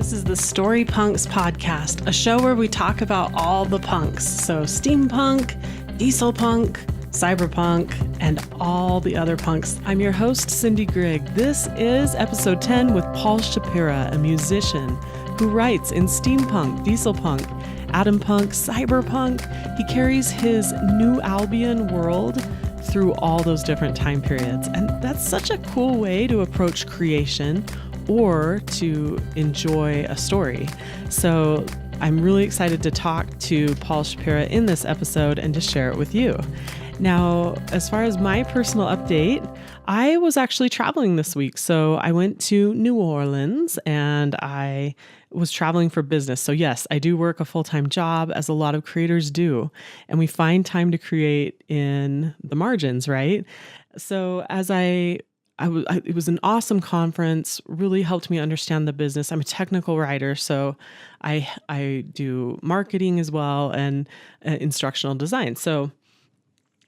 This is the Storypunks podcast, a show where we talk about all the punks. So Steampunk, Dieselpunk, Cyberpunk, and all the other punks. I'm your host, Cindy Grigg. This is episode 10 with Paul Shapira, a musician who writes in Steampunk, Dieselpunk, Atompunk, Cyberpunk. He carries his new Albion world through all those different time periods. And that's such a cool way to approach creation or to enjoy a story. So I'm really excited to talk to Paul Shapira in this episode and to share it with you. Now, as far as my personal update, I was actually traveling this week. So I went to New Orleans and I was traveling for business. So yes, I do work a full-time job, as a lot of creators do. And we find time to create in the margins, right? So as it was an awesome conference, really helped me understand the business. I'm a technical writer, so I do marketing as well and instructional design. So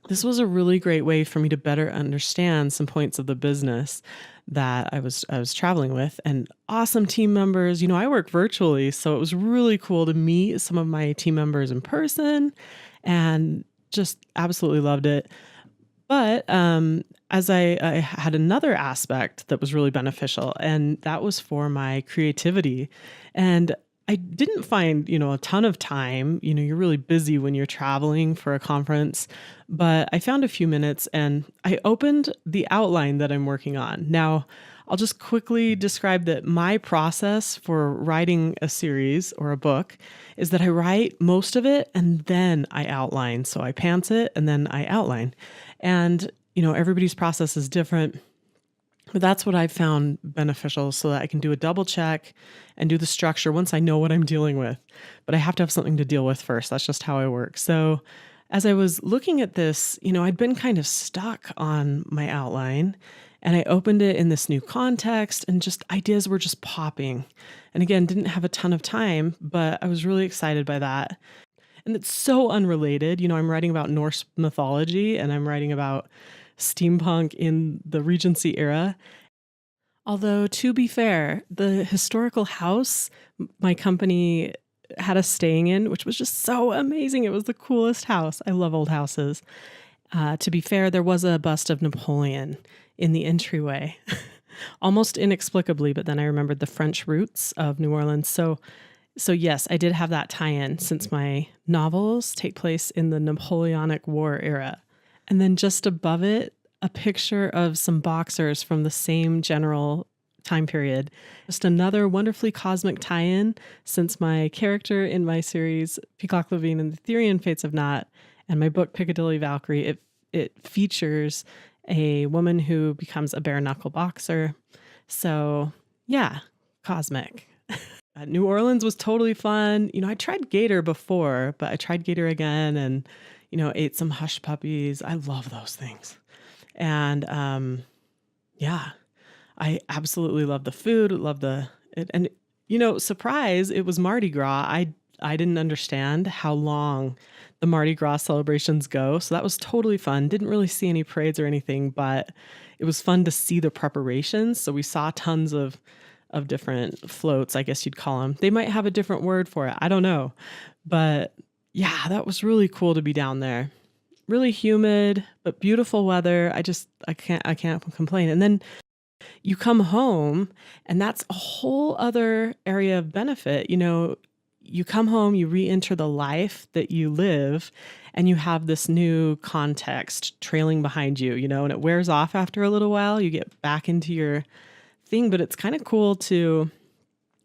this was a really great way for me to better understand some points of the business that I was traveling with, and awesome team members. You know, I work virtually, so it was really cool to meet some of my team members in person and just absolutely loved it. But as I had another aspect that was really beneficial, and that was for my creativity. And I didn't find, a ton of time. You're really busy when you're traveling for a conference, but I found a few minutes and I opened the outline that I'm working on. Now, I'll just quickly describe that my process for writing a series or a book is that I write most of it and then I outline. So I pants it and then I outline. And, everybody's process is different, but that's what I've found beneficial so that I can do a double check and do the structure once I know what I'm dealing with. But I have to have something to deal with first. That's just how I work. So as I was looking at this, I'd been kind of stuck on my outline and I opened it in this new context and just ideas were just popping. And again, didn't have a ton of time, but I was really excited by that. And it's so unrelated. I'm writing about Norse mythology and I'm writing about steampunk in the Regency era. Although, to be fair, the historical house my company had us staying in, which was just so amazing. It was the coolest house. I love old houses. To be fair, there was a bust of Napoleon in the entryway, almost inexplicably, but then I remembered the French roots of New Orleans. So yes, I did have that tie-in since my novels take place in the Napoleonic War era. And then just above it, a picture of some boxers from the same general time period. Just another wonderfully cosmic tie-in, since my character in my series, Peacock Levine and the Therian Fates of Not, and my book, Piccadilly Valkyrie, it features a woman who becomes a bare-knuckle boxer. So yeah, cosmic. New Orleans was totally fun. I tried gator before, but I tried gator again and, ate some hush puppies. I love those things. And I absolutely love the food, love and surprise, it was Mardi Gras. I didn't understand how long the Mardi Gras celebrations go. So that was totally fun. Didn't really see any parades or anything, but it was fun to see the preparations. So we saw tons of different floats, I guess you'd call them. They might have a different word for it. I don't know. But yeah, that was really cool to be down there. Really humid, but beautiful weather. I can't complain. And then you come home and that's a whole other area of benefit. You come home, you re-enter the life that you live and you have this new context trailing behind you, and it wears off after a little while. You get back into your thing, but it's kind of cool to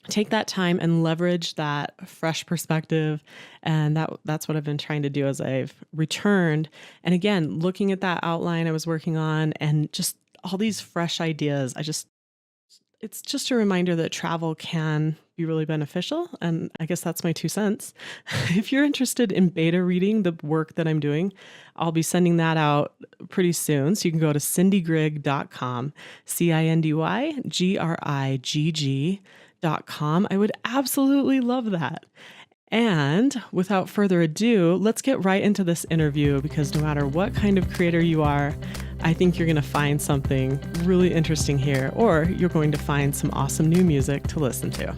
take that time and leverage that fresh perspective. And that's what I've been trying to do as I've returned. And again, looking at that outline I was working on and just all these fresh ideas, it's just a reminder that travel can be really beneficial. And I guess that's my 2 cents. If you're interested in beta reading the work that I'm doing, I'll be sending that out pretty soon. So you can go to cindygrigg.com, CINDYGRIGG.com. I would absolutely love that. And without further ado, let's get right into this interview, because no matter what kind of creator you are, I think you're going to find something really interesting here, or you're going to find some awesome new music to listen to.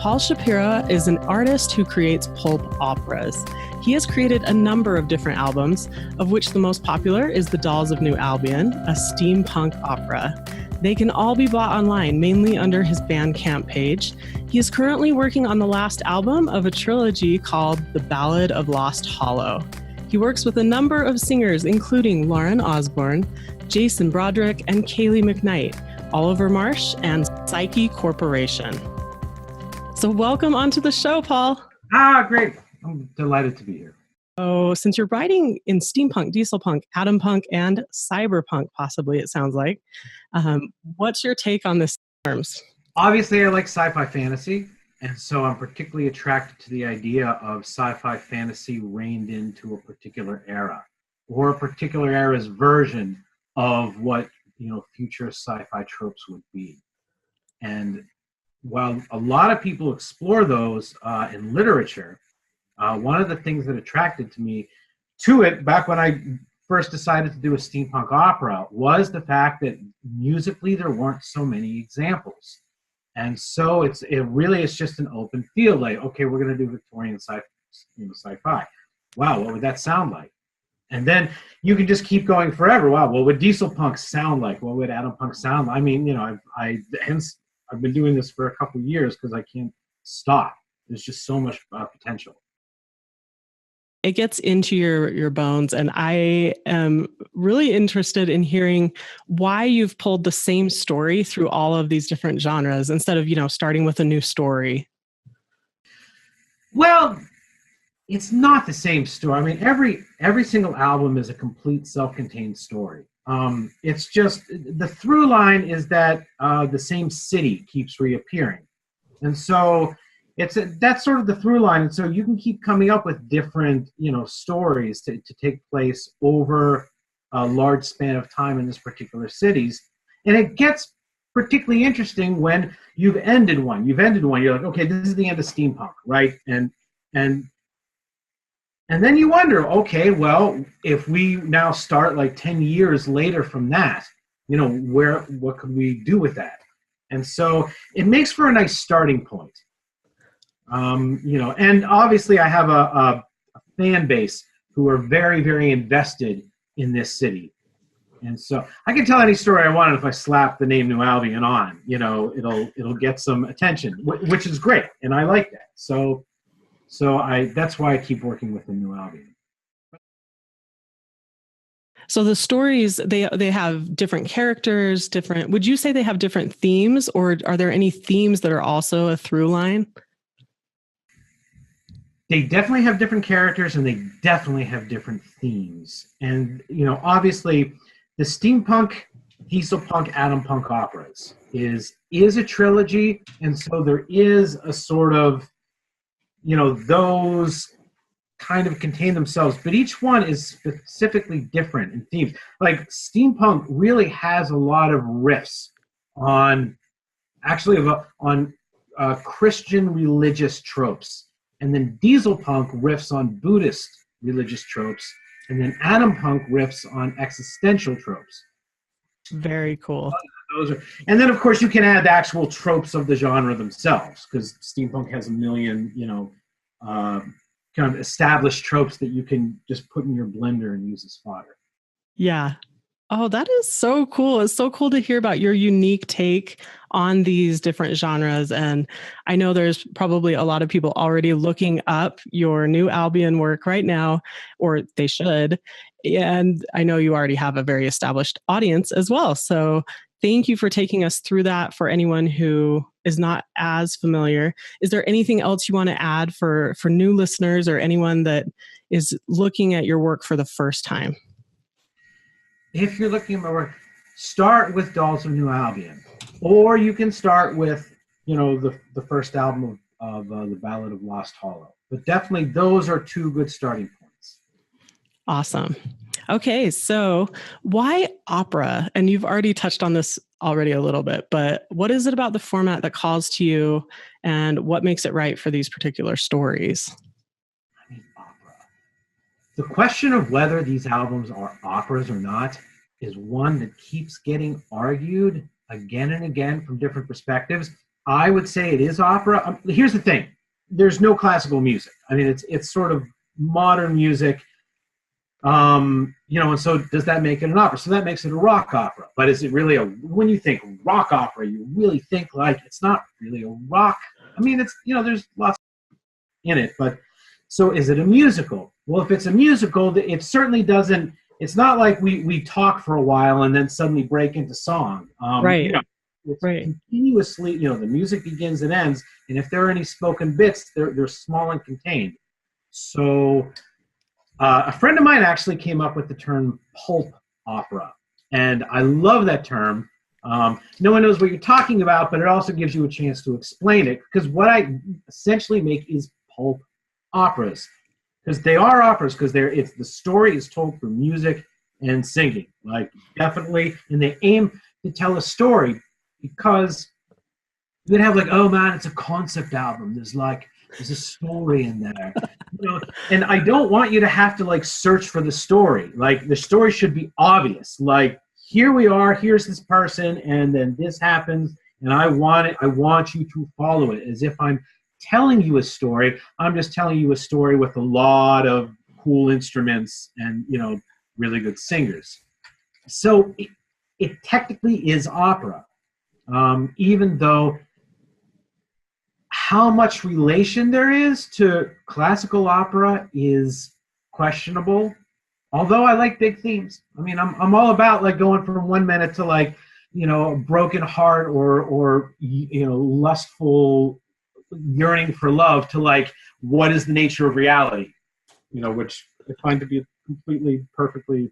Paul Shapira is an artist who creates pulp operas. He has created a number of different albums, of which the most popular is The Dolls of New Albion, a steampunk opera. They can all be bought online, mainly under his Bandcamp page. He is currently working on the last album of a trilogy called The Ballad of Lost Hollow. He works with a number of singers, including Lauren Osborne, Jason Broderick, and Kaylee McKnight, Oliver Marsh, and Psyche Corporation. So welcome onto the show, Paul. Great. I'm delighted to be here. So since you're writing in Steampunk, Dieselpunk, Atompunk, and Cyberpunk, possibly, it sounds like, what's your take on this terms? Obviously, I like sci-fi fantasy, and so I'm particularly attracted to the idea of sci-fi fantasy reined into a particular era, or a particular era's version of what, future sci-fi tropes would be. And while a lot of people explore those in literature, one of the things that attracted me to it back when I first decided to do a steampunk opera was the fact that musically there weren't so many examples. And so it really is just an open field. Like, okay, we're going to do Victorian sci-fi. Wow, what would that sound like? And then you can just keep going forever. Wow, what would Dieselpunk sound like? What would Atompunk sound like? I mean, I've been doing this for a couple of years because I can't stop. There's just so much potential. It gets into your bones, and I am really interested in hearing why you've pulled the same story through all of these different genres instead of, starting with a new story. Well, it's not the same story. I mean, every single album is a complete self-contained story. It's just the through line is that the same city keeps reappearing, and so that's sort of the through line. And so you can keep coming up with different stories to take place over a large span of time in this particular cities, and it gets particularly interesting when you've ended one. You're like, okay, this is the end of steampunk, right? And then you wonder, okay, well, if we now start like 10 years later from that, what could we do with that? And so it makes for a nice starting point. And obviously I have a fan base who are very, very invested in this city. And so I can tell any story I want if I slap the name New Albion on, it'll get some attention, which is great. And I like that. So that's why I keep working with the New Albion. So the stories, they have different characters, would you say they have different themes, or are there any themes that are also a through line? They definitely have different characters, and they definitely have different themes. And, obviously the Steampunk, Dieselpunk, Atompunk operas is a trilogy. And so there is a sort of, those kind of contain themselves, but each one is specifically different in themes. Like Steampunk really has a lot of riffs on Christian religious tropes. And then Dieselpunk riffs on Buddhist religious tropes. And then Atompunk riffs on existential tropes. Very cool. And then, of course, you can add the actual tropes of the genre themselves, because steampunk has a million, kind of established tropes that you can just put in your blender and use as fodder. Yeah. Oh, that is so cool. It's so cool to hear about your unique take on these different genres. And I know there's probably a lot of people already looking up your New Albion work right now, or they should. And I know you already have a very established audience as well. So thank you for taking us through that for anyone who is not as familiar. Is there anything else you want to add for new listeners or anyone that is looking at your work for the first time? If you're looking at my work, start with Dolls of New Albion. Or you can start with, the first album of The Ballad of Lost Hollow. But definitely those are two good starting points. Awesome. Okay, so why opera? And you've already touched on this already a little bit, but what is it about the format that calls to you, and what makes it right for these particular stories? Opera. The question of whether these albums are operas or not is one that keeps getting argued again and again from different perspectives. I would say it is opera. Here's the thing. There's no classical music. I mean, it's sort of modern music. And so does that make it an opera? So that makes it a rock opera. But is it really when you think rock opera, you really think like it's not really a rock. I mean, it's, there's lots in it, but so is it a musical? Well, if it's a musical, it certainly doesn't, it's not like we talk for a while and then suddenly break into song. Right. It's right. continuously, the music begins and ends, and if there are any spoken bits, they're small and contained. So a friend of mine actually came up with the term pulp opera, and I love that term. No one knows what you're talking about, but it also gives you a chance to explain it, because what I essentially make is pulp operas, because they are operas, because the story is told through music and singing, like definitely, and they aim to tell a story, because you'd have like, oh man, it's a concept album. There's a story in there, and I don't want you to have to like search for the story. Like the story should be obvious. Like here we are, here's this person, and then this happens, and I want you to follow it as if I'm telling you a story. I'm just telling you a story with a lot of cool instruments and, really good singers. So it technically is opera, even though how much relation there is to classical opera is questionable. Although I like big themes. I mean, I'm all about like going from 1 minute to like, a broken heart or lustful yearning for love to like, what is the nature of reality? Which I find to be a completely, perfectly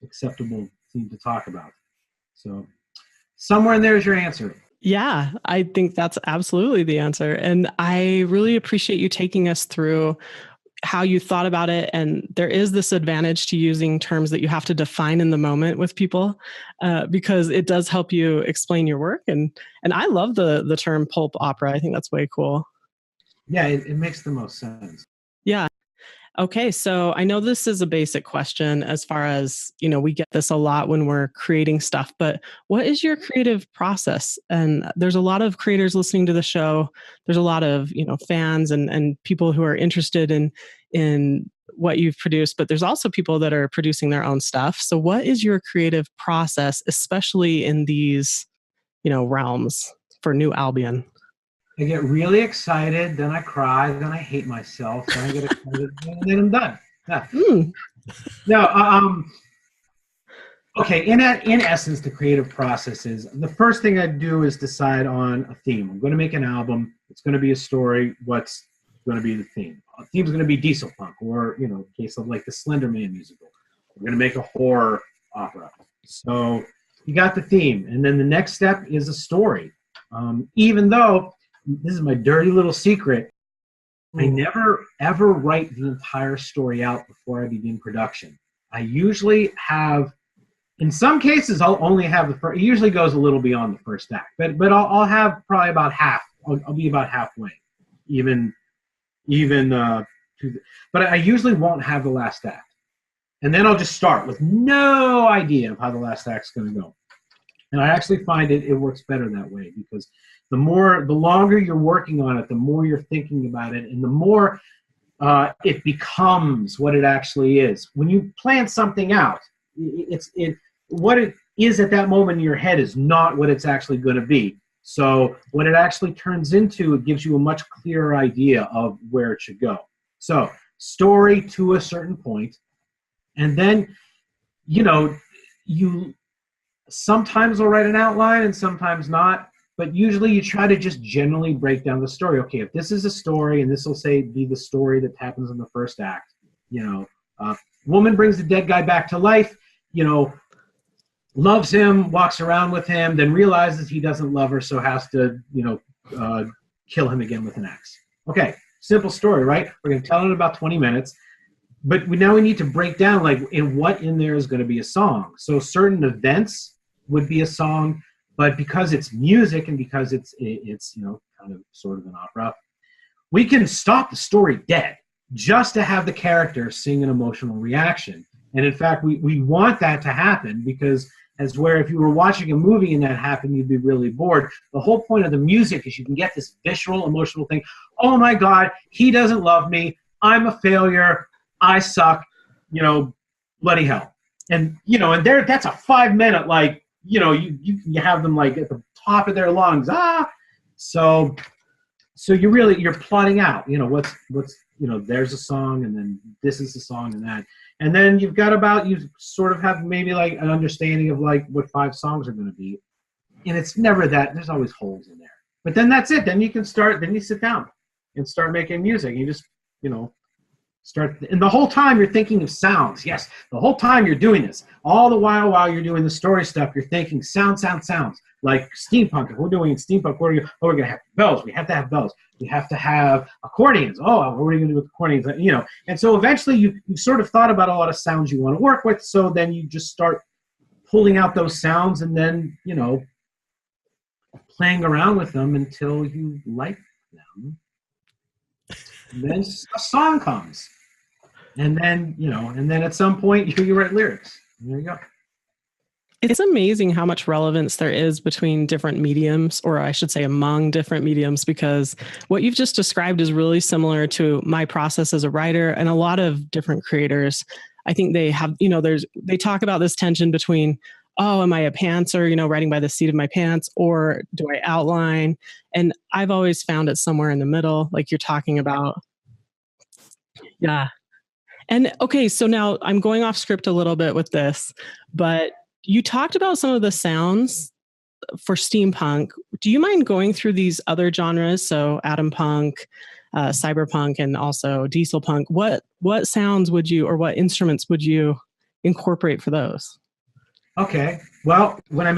acceptable theme to talk about. So somewhere in there is your answer. Yeah, I think that's absolutely the answer. And I really appreciate you taking us through how you thought about it. And there is this advantage to using terms that you have to define in the moment with people, because it does help you explain your work. And I love the term pulp opera. I think that's way cool. Yeah, it makes the most sense. Yeah. Okay, so I know this is a basic question as far as, we get this a lot when we're creating stuff, but what is your creative process? And there's a lot of creators listening to the show. There's a lot of, fans and people who are interested in what you've produced, but there's also people that are producing their own stuff. So what is your creative process, especially in these, realms for New Albion? I get really excited, then I cry, then I hate myself, then I get excited, and then I'm done. Yeah. No, okay, in essence, the creative process is, the first thing I do is decide on a theme. I'm going to make an album. It's going to be a story. What's going to be the theme? The theme's going to be Dieselpunk, or, in case of like the Slender Man musical. We're going to make a horror opera. So you got the theme, and then the next step is a story. Even though, this is my dirty little secret, I never ever write the entire story out before I begin production. I usually have, in some cases, I'll only have the first. It usually goes a little beyond the first act, but I'll have probably about half. I'll be about halfway, even. But I usually won't have the last act, and then I'll just start with no idea of how the last act's going to go. And I actually find it works better that way, because the longer you're working on it, the more you're thinking about it, and the more it becomes what it actually is. When you plan something out, what it is at that moment in your head is not what it's actually going to be. So what it actually turns into, it gives you a much clearer idea of where it should go. So story to a certain point, and then, you sometimes will write an outline and sometimes not. But usually you try to just generally break down the story. Okay, if this is a story, and this will be the story that happens in the first act, woman brings the dead guy back to life, loves him, walks around with him, then realizes he doesn't love her, so has to, kill him again with an axe. Okay, simple story, right? We're going to tell it in about 20 minutes. But now we need to break down, like, what in there is going to be a song. So certain events would be a song. But because it's music, and because it's kind of sort of an opera, we can stop the story dead just to have the character sing an emotional reaction. And in fact, we want that to happen, because as where if you were watching a movie and that happened, you'd be really bored. The whole point of the music is you can get this visceral, emotional thing. Oh my God, he doesn't love me. I'm a failure. I suck. Bloody hell. And, and that's a 5-minute, like, you have them like at the top of their lungs. So you're plotting out, what's there's a song, and then this is the song, and that. And then you sort of have maybe like an understanding of like what 5 songs are going to be. And it's never that, there's always holes in there. But then that's it. Then you sit down and start making music. You just, start, and the whole time you're thinking of sounds. Yes, the whole time you're doing this. All the while you're doing the story stuff, you're thinking sounds. Like steampunk. If we're doing steampunk, we're going to have bells. We have to have bells. We have to have accordions. Oh, what are we going to do with accordions? And so eventually you sort of thought about a lot of sounds you want to work with. So then you just start pulling out those sounds and then, playing around with them until you like them. And then a song comes. And then, and then at some point you write lyrics. And there you go. It's amazing how much relevance there is between different mediums, or I should say among different mediums, because what you've just described is really similar to my process as a writer and a lot of different creators. I think they have, they talk about this tension between, oh, am I a pantser, writing by the seat of my pants, or do I outline? And I've always found it somewhere in the middle, like you're talking about. Yeah. And okay, so now I'm going off script a little bit with this, but you talked about some of the sounds for steampunk. Do you mind going through these other genres? So Atompunk, Cyberpunk, and also Dieselpunk. What sounds would you, or what instruments would you incorporate for those? Okay. Well, when I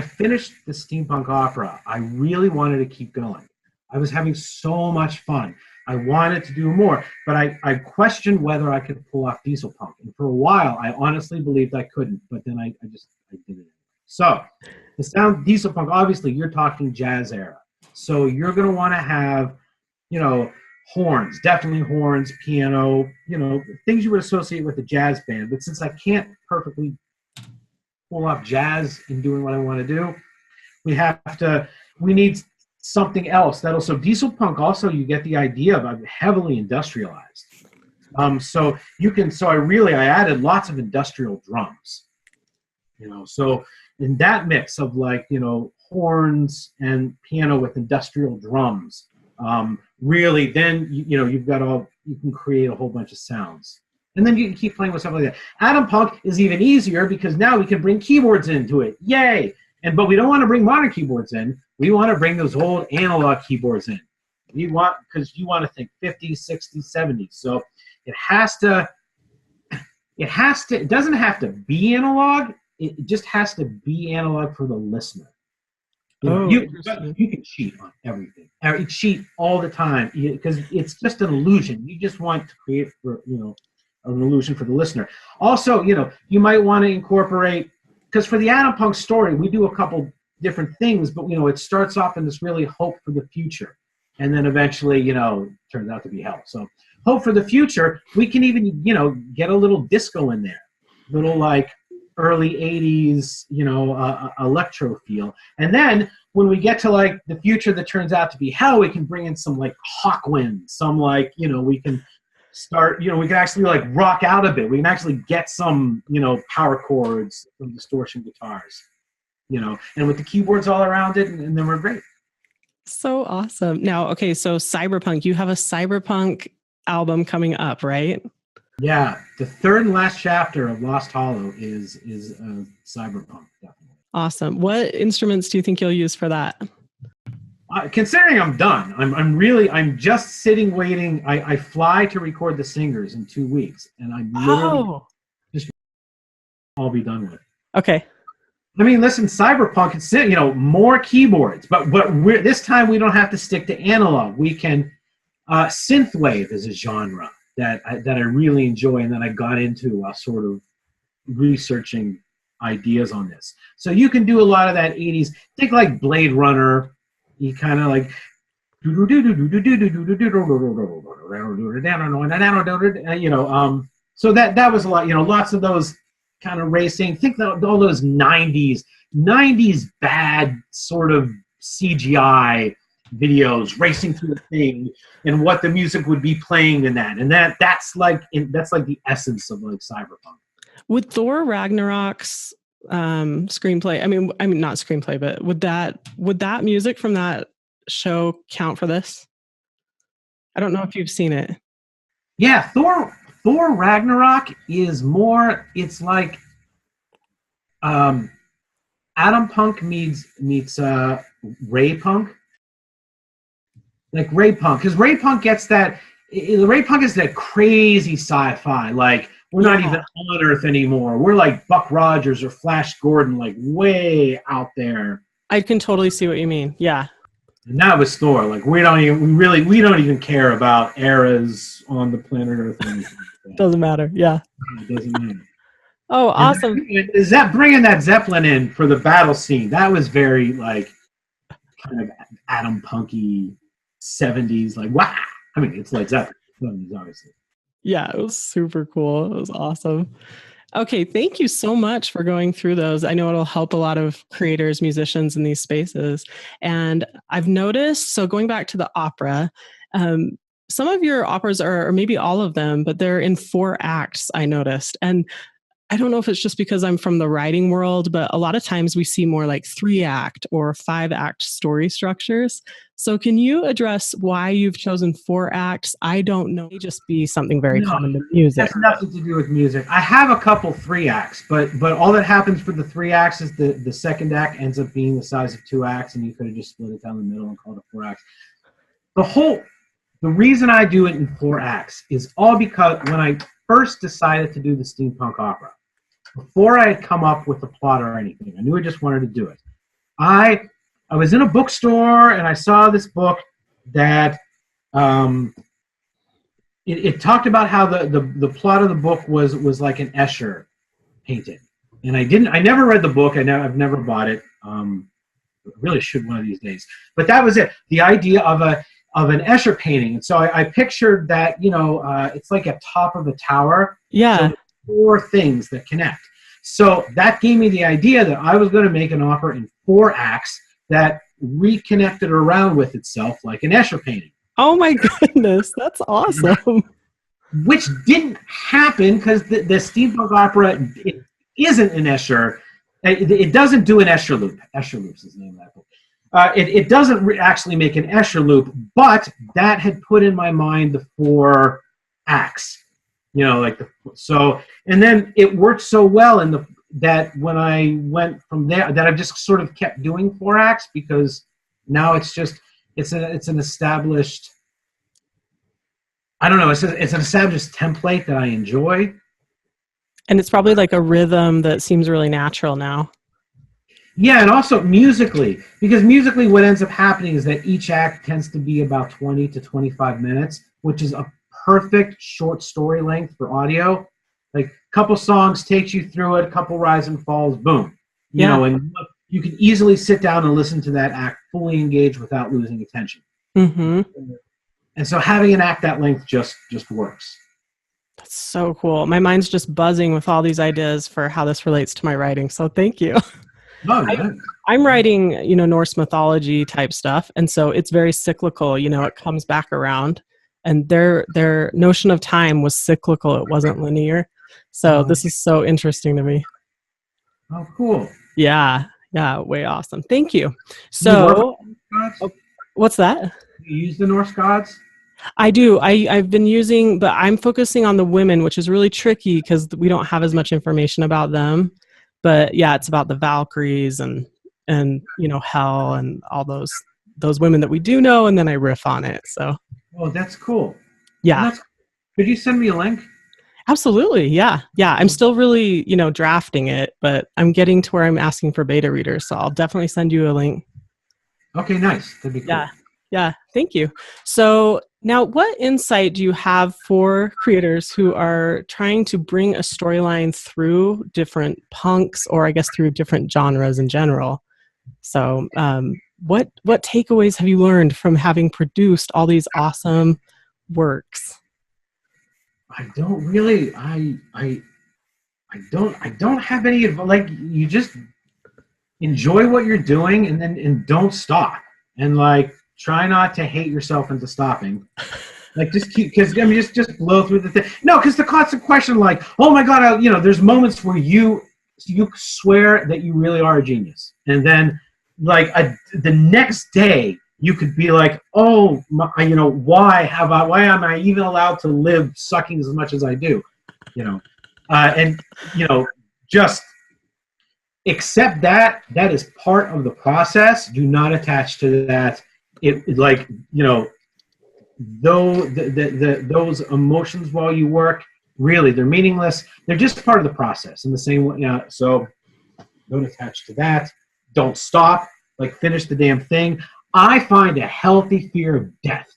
finished the steampunk opera, I really wanted to keep going. I was having so much fun. I wanted to do more, but I questioned whether I could pull off Dieselpunk. And for a while, I honestly believed I couldn't, but then I did it. So the sound Dieselpunk, obviously you're talking jazz era. So you're going to want to have, horns, definitely horns, piano, things you would associate with a jazz band. But since I can't perfectly pull off jazz in doing what I want to do, we need something else. So Dieselpunk also, you get the idea of heavily industrialized. So I added lots of industrial drums, so in that mix of like, horns and piano with industrial drums, really then, you can create a whole bunch of sounds. And then you can keep playing with stuff like that. Atompunk is even easier because now we can bring keyboards into it. Yay! But we don't want to bring modern keyboards in. We want to bring those old analog keyboards in. Because you want to think 50s, 60s, 70s. So it doesn't have to be analog. It just has to be analog for the listener. You can cheat on everything. Cheat all the time because it's just an illusion. You just want to create an illusion for the listener. Also, you might want to incorporate, because for the Atompunk story, we do a couple different things, but it starts off in this really hope for the future, and then eventually, turns out to be hell. So hope for the future. We can even, get a little disco in there, little like early 80s, electro feel. And then when we get to like the future that turns out to be hell, we can bring in some like hawk wind, some like, we can start, we can actually like rock out a bit. We can actually get some, power chords, some distortion guitars, and with the keyboards all around it, and then we're great. So awesome. Now, okay, so Cyberpunk, you have a Cyberpunk album coming up, right? Yeah, the third and last chapter of Lost Hollow is Cyberpunk, definitely. Awesome. What instruments do you think you'll use for that? Considering I'm done, I'm just sitting waiting. I fly to record the singers in 2 weeks, and I'm literally just all be done with. Okay. I mean, listen, Cyberpunk, it's more keyboards, but this time we don't have to stick to analog. We can synthwave is a genre that I really enjoy, and that I got into sort of researching ideas on this. So you can do a lot of that 80s. Think like Blade Runner. You kind of like so that was a lot, lots of those kind of racing. Think of all those 90s bad sort of CGI videos racing through the thing, and what the music would be playing in that. And that's like the essence of like Cyberpunk. Would Thor Ragnarok's screenplay, I mean not screenplay, but would that music from that show count for this? I don't know if you've seen it. Yeah, Thor Ragnarok is more, it's like Atompunk meets Raypunk. Like Raypunk, because Raypunk gets that. Raypunk is that crazy sci-fi. Like, we're not even on Earth anymore. We're like Buck Rogers or Flash Gordon, like way out there. I can totally see what you mean. Yeah. And that was Thor. Like, we don't even care about eras on the planet Earth. Doesn't matter. Yeah. It doesn't matter. Oh, awesome. Is that bringing that Zeppelin in for the battle scene? That was very like kind of Atompunky 70s. Like, wow. I mean, it's like Zeppelin 70s, obviously. Yeah, it was super cool. It was awesome. Okay, thank you so much for going through those. I know it'll help a lot of creators, musicians in these spaces. And I've noticed, so going back to the opera, some of your operas are, or maybe all of them, but they're in 4 acts, I noticed. And I don't know if it's just because I'm from the writing world, but a lot of times we see more like 3-act or 5-act story structures. So can you address why you've chosen 4 acts? I don't know. It may just be something very common to music. It has nothing to do with music. I have a couple 3 acts, but all that happens for the 3 acts is the second act ends up being the size of 2 acts, and you could have just split it down the middle and called it 4 acts. The reason I do it in 4 acts is all because when I first decided to do the steampunk opera, before I had come up with a plot or anything, I knew I just wanted to do it. I was in a bookstore and I saw this book that it talked about how the plot of the book was like an Escher painting, and I never read the book. I've never bought it. I really should one of these days. But that was it. The idea of an Escher painting, and so I pictured that it's like a top of a tower. Yeah. So 4 things that connect. So that gave me the idea that I was going to make an opera in 4 acts that reconnected around with itself like an Escher painting. Oh my goodness, that's awesome. Which didn't happen because the steampunk opera, it isn't an Escher. It doesn't do an Escher loop. Escher Loops is the name of that book. It doesn't actually make an Escher loop, but that had put in my mind the 4 acts. And then it worked so well that when I went from there, that I just sort of kept doing 4 acts, because now it's an established, I don't know, it's an established template that I enjoy. And it's probably like a rhythm that seems really natural now. Yeah, and also musically, because musically what ends up happening is that each act tends to be about 20 to 25 minutes, which is a perfect short story length for audio. Like, a couple songs takes you through it, a couple rise and falls, boom. And you can easily sit down and listen to that act fully engaged without losing attention. Mm-hmm. And so having an act that length just works. That's so cool. My mind's just buzzing with all these ideas for how this relates to my writing. So thank you. Oh, yeah. I'm writing, Norse mythology type stuff. And so it's very cyclical, it comes back around. And their notion of time was cyclical. It wasn't linear. So this is so interesting to me. Oh, cool. Yeah. Yeah. Way awesome. Thank you. So what's that? Do you use the Norse gods? I do. I've been using, but I'm focusing on the women, which is really tricky because we don't have as much information about them. But yeah, it's about the Valkyries and Hel and all those women that we do know, and then I riff on it. So. Oh, that's cool. Yeah. Could you send me a link? Absolutely. Yeah. Yeah. I'm still really, drafting it, but I'm getting to where I'm asking for beta readers. So I'll definitely send you a link. Okay, nice. That'd be cool. Yeah. Yeah. Thank you. So now, what insight do you have for creators who are trying to bring a storyline through different punks, or I guess through different genres in general? So what takeaways have you learned from having produced all these awesome works? I don't really. I don't have any, like, you just enjoy what you're doing and don't stop. And like, try not to hate yourself into stopping. Like, just keep, because I mean, just blow through the thing. No, because the constant question, like, oh my God, there's moments where you swear that you really are a genius, and then like the next day you could be like, oh, why am I even allowed to live sucking as much as I do, and just accept that is part of the process. Do not attach to that. Though those emotions while you work, really, they're meaningless. They're just part of the process in the same way. So don't attach to that. Don't stop. Like, finish the damn thing. I find a healthy fear of death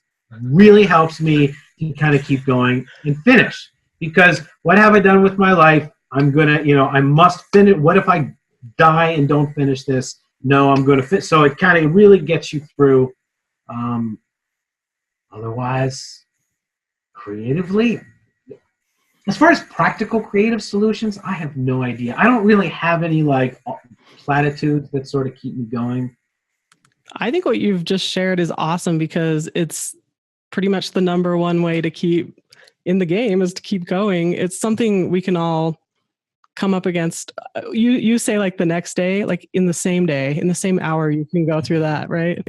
really helps me to kind of keep going and finish. Because what have I done with my life? I'm going to, I must finish. What if I die and don't finish this? No, I'm going to finish. So it kind of really gets you through. Otherwise, creatively, as far as practical creative solutions, I have no idea. I don't really have any like platitudes that sort of keep me going. I think what you've just shared is awesome, because it's pretty much the number one way to keep in the game is to keep going. It's something we can all come up against. You say like the next day, like in the same day, in the same hour, you can go through that, right?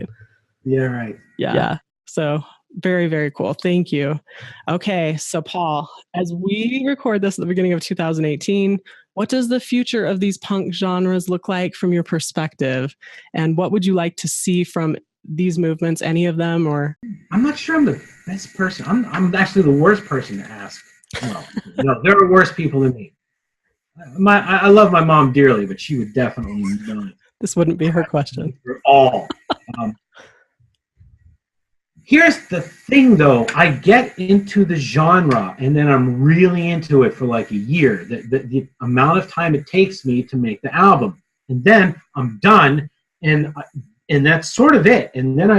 Yeah, right. Yeah. So very, very cool. Thank you. Okay. So Paul, as we record this at the beginning of 2018, what does the future of these punk genres look like from your perspective? And what would you like to see from these movements, any of them? Or I'm not sure I'm the best person. I'm actually the worst person to ask. No, there are worse people than me. I love my mom dearly, but she would definitely not. This wouldn't be her question. For all. Here's the thing, though. I get into the genre, and then I'm really into it for like a year. The amount of time it takes me to make the album, and then I'm done, and that's sort of it. And then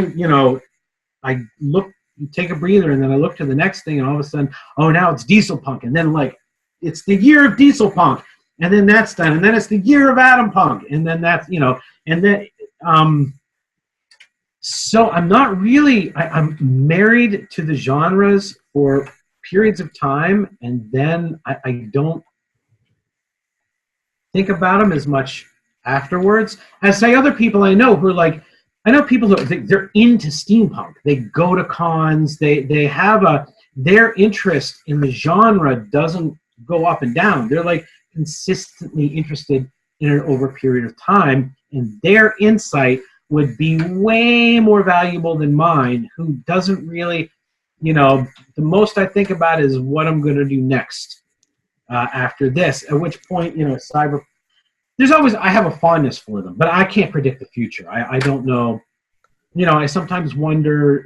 I look, take a breather, and then I look to the next thing, and all of a sudden, oh, now it's Dieselpunk, and then like it's the year of Dieselpunk, and then that's done, and then it's the year of Atompunk, and then that's and then So I'm not really, I'm married to the genres for periods of time, and then I don't think about them as much afterwards. As say other people I know who are like, I know people who they're into steampunk. They go to cons. They have their interest in the genre doesn't go up and down. They're like consistently interested in it over a period of time, and their insight would be way more valuable than mine, who doesn't really, the most I think about is what I'm going to do next after this, at which point, I have a fondness for them, but I can't predict the future. I don't know. I sometimes wonder,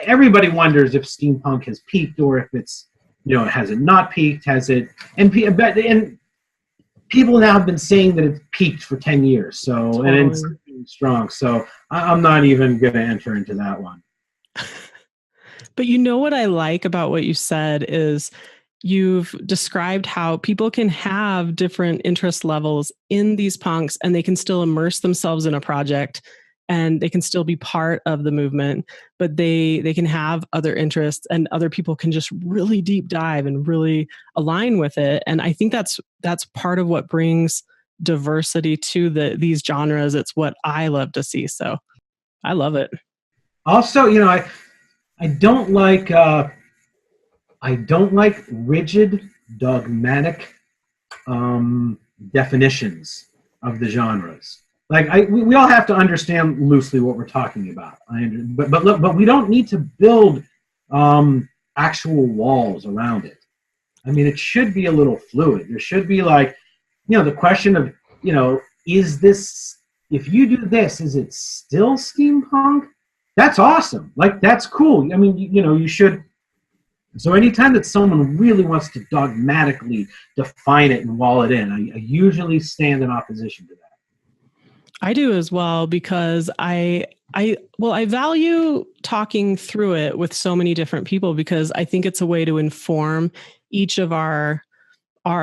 everybody wonders if steampunk has peaked or if it's, has it not peaked, has it, and people now have been saying that it's peaked for 10 years, so, totally. And it's strong, so I'm not even going to enter into that one. But what I like about what you said is you've described how people can have different interest levels in these punks, and they can still immerse themselves in a project, and they can still be part of the movement, but they can have other interests, and other people can just really deep dive and really align with it. And I think that's part of what brings diversity to these genres. It's what I love to see. So I love it. Also, I don't like rigid, dogmatic definitions of the genres. Like we all have to understand loosely what we're talking about. But we don't need to build actual walls around it. I mean, it should be a little fluid. There should be like, the question of, is this, if you do this, is it still steampunk? That's awesome. Like, that's cool. I mean, you should. So anytime that someone really wants to dogmatically define it and wall it in, I usually stand in opposition to that. I do as well, because I value talking through it with so many different people, because I think it's a way to inform each of our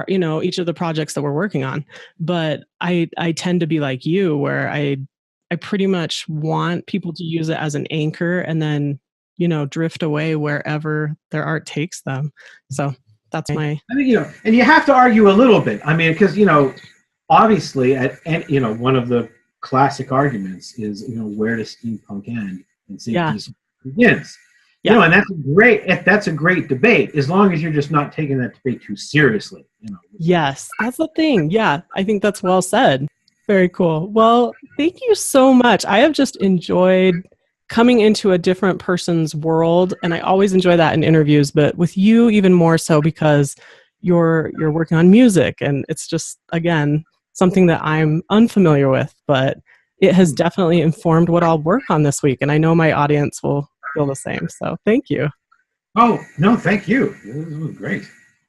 each of the projects that we're working on. But I tend to be like you, where I pretty much want people to use it as an anchor and then, drift away wherever their art takes them. So that's my. I mean, and you have to argue a little bit. I mean, because, obviously, one of the classic arguments is, where does steampunk end and Dieselpunk begins? Yeah. And that's a great debate, as long as you're just not taking that debate too seriously. Yes, that's the thing. Yeah, I think that's well said. Very cool. Well, thank you so much. I have just enjoyed coming into a different person's world, and I always enjoy that in interviews, but with you even more so, because you're working on music, and it's just, again, something that I'm unfamiliar with, but it has definitely informed what I'll work on this week, and I know my audience will feel the same. So thank you. Oh, no, thank you. This was great.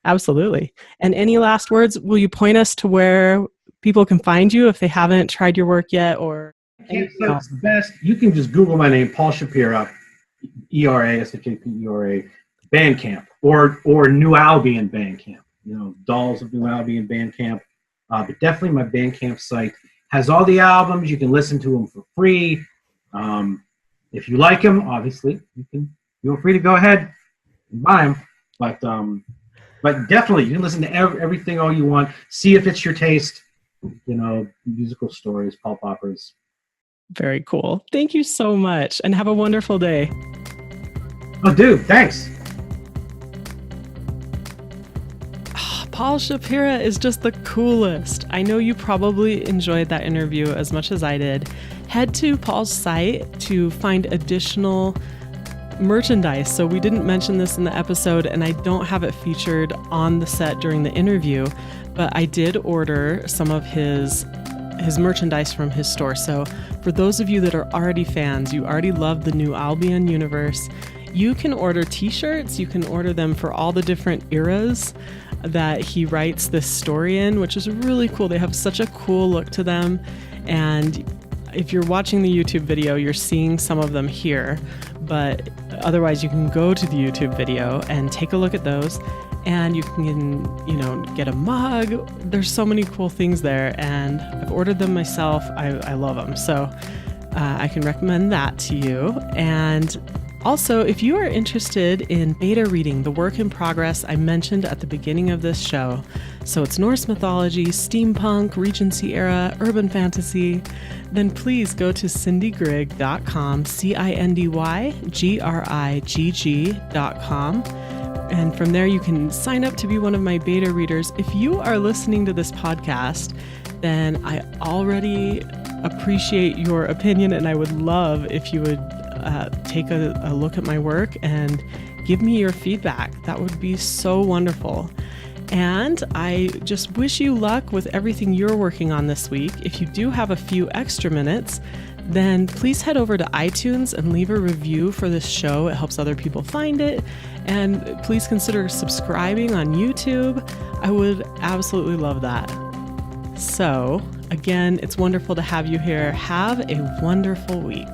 Absolutely. And any last words? Will you point us to where people can find you if they haven't tried your work yet? Or it's the best. You can just Google my name, Paul Shapira, ERA, Bandcamp, or New Albion Bandcamp. Dolls of New Albion Bandcamp. But definitely my Bandcamp site has all the albums. You can listen to them for free. If you like them, obviously, you can feel free to go ahead and buy them. But definitely, you can listen to everything all you want. See if it's your taste. Musical stories, pulp operas. Very cool. Thank you so much, and have a wonderful day. Oh, dude, thanks. Paul Shapira is just the coolest. I know you probably enjoyed that interview as much as I did. Head to Paul's site to find additional merchandise. So we didn't mention this in the episode, and I don't have it featured on the set during the interview, but I did order some of his merchandise from his store. So for those of you that are already fans, you already love the New Albion universe, you can order t-shirts. You can order them for all the different eras that he writes this story in, which is really cool. They have such a cool look to them. And if you're watching the YouTube video, you're seeing some of them here, but otherwise you can go to the YouTube video and take a look at those, and you can, get a mug. There's so many cool things there, and I've ordered them myself. I love them. So I can recommend that to you. And also, if you are interested in beta reading the work in progress I mentioned at the beginning of this show, so it's Norse mythology, steampunk, Regency era, urban fantasy, then please go to cindygrigg.com, CINDYGRIGG.com. And from there, you can sign up to be one of my beta readers. If you are listening to this podcast, then I already appreciate your opinion, and I would love if you would take a look at my work and give me your feedback. That would be so wonderful. And I just wish you luck with everything you're working on this week. If you do have a few extra minutes, then please head over to iTunes and leave a review for this show. It helps other people find it. And please consider subscribing on YouTube. I would absolutely love that. So, again, it's wonderful to have you here. Have a wonderful week.